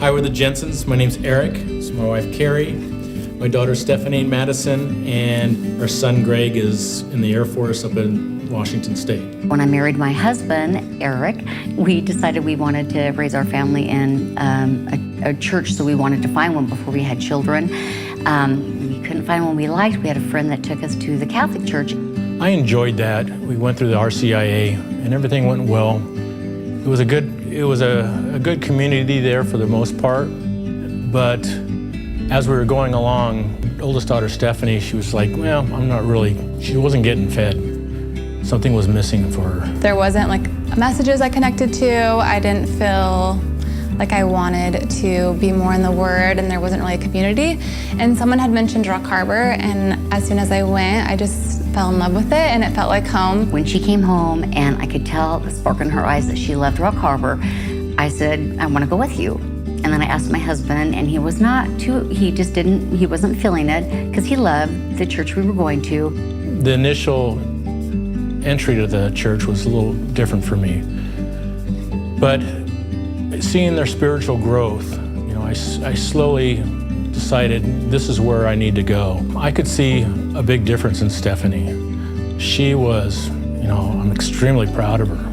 Hi, we're the Jensens. My name's Eric. This is my wife, Carrie. My daughter, Stephanie Madison, and our son, Greg, is in the Air Force up in Washington State. When I married my husband, Eric, we decided we wanted to raise our family in a church, so we wanted to find one before we had children. We couldn't find one we liked. We had a friend that took us to the Catholic Church. I enjoyed that. We went through the RCIA, and everything went well. It was a good community there for the most part, but as we were going along, oldest daughter Stephanie, she was like, well, she wasn't getting fed. Something was missing for her. There wasn't like messages I connected to. I didn't feel like I wanted to be more in the Word, and there wasn't really a community. And someone had mentioned Rock Harbor, and as soon as I went, I just fell in love with it, and it felt like home. When she came home and I could tell the spark in her eyes that she loved Rock Harbor, I said, I want to go with you. And then I asked my husband, and he wasn't feeling it because he loved the church we were going to. The initial entry to the church was a little different for me. But seeing their spiritual growth, I slowly decided this is where I need to go. I could see a big difference in Stephanie. She was, I'm extremely proud of her.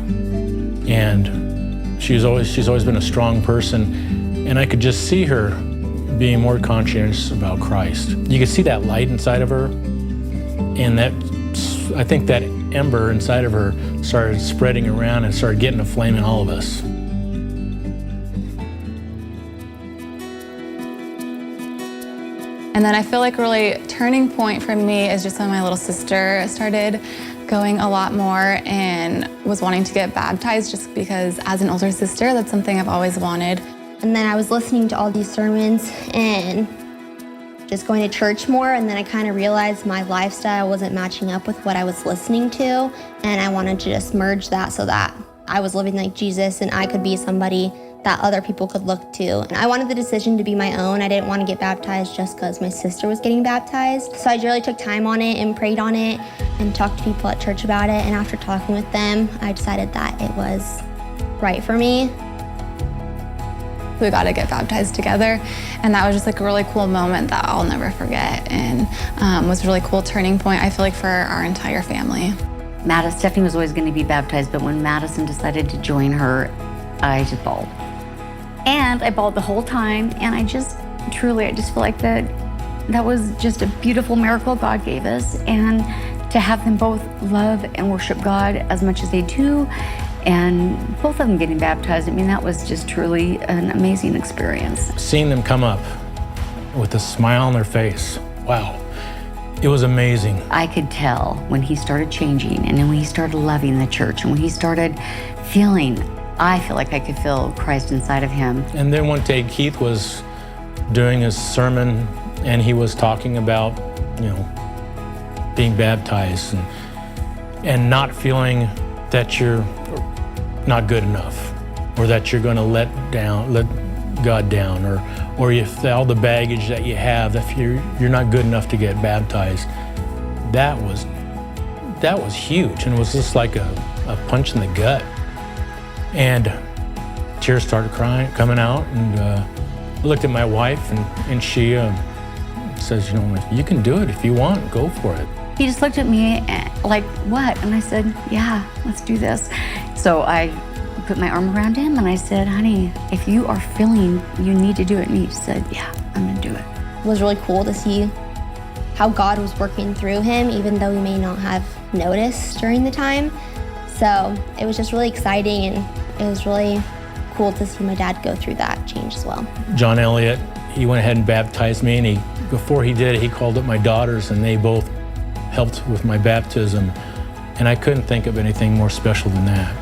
And she's always been a strong person, and I could just see her being more conscientious about Christ. You could see that light inside of her, and I think that ember inside of her started spreading around and started getting a flame in all of us. And then I feel like a really turning point for me is just when my little sister started going a lot more and was wanting to get baptized, just because as an older sister, that's something I've always wanted. And then I was listening to all these sermons and just going to church more, and then I kind of realized my lifestyle wasn't matching up with what I was listening to, and I wanted to just merge that so that I was living like Jesus and I could be somebody that other people could look to. And I wanted the decision to be my own. I didn't want to get baptized just because my sister was getting baptized. So I really took time on it and prayed on it and talked to people at church about it. And after talking with them, I decided that it was right for me. We got to get baptized together, and that was just like a really cool moment that I'll never forget, and was a really cool turning point, I feel like, for our entire family. Stephanie was always going to be baptized, but when Madison decided to join her, I just bawled. And I bawled the whole time, and I just feel like that was just a beautiful miracle God gave us, and to have them both love and worship God as much as they do, and both of them getting baptized, that was just truly an amazing experience. Seeing them come up with a smile on their face, wow, it was amazing. I could tell when he started changing, and then when he started loving the church, and when he started I feel like I could feel Christ inside of him. And then one day Keith was doing his sermon, and he was talking about, being baptized and not feeling that you're not good enough, or that you're going to let God down, or if all the baggage that you have, if you're not good enough to get baptized. That was huge, and it was just like a punch in the gut. And tears started coming out, and I looked at my wife, and she says, you can do it if you want, go for it. He just looked at me like, what? And I said, yeah, let's do this. So I put my arm around him, and I said, honey, if you are feeling you need to do it, and he said, yeah, I'm gonna do it. It was really cool to see how God was working through him, even though he may not have noticed during the time. So it was just really exciting, and it was really cool to see my dad go through that change as well. John Elliott, he went ahead and baptized me, and before he did it, he called up my daughters, and they both helped with my baptism, and I couldn't think of anything more special than that.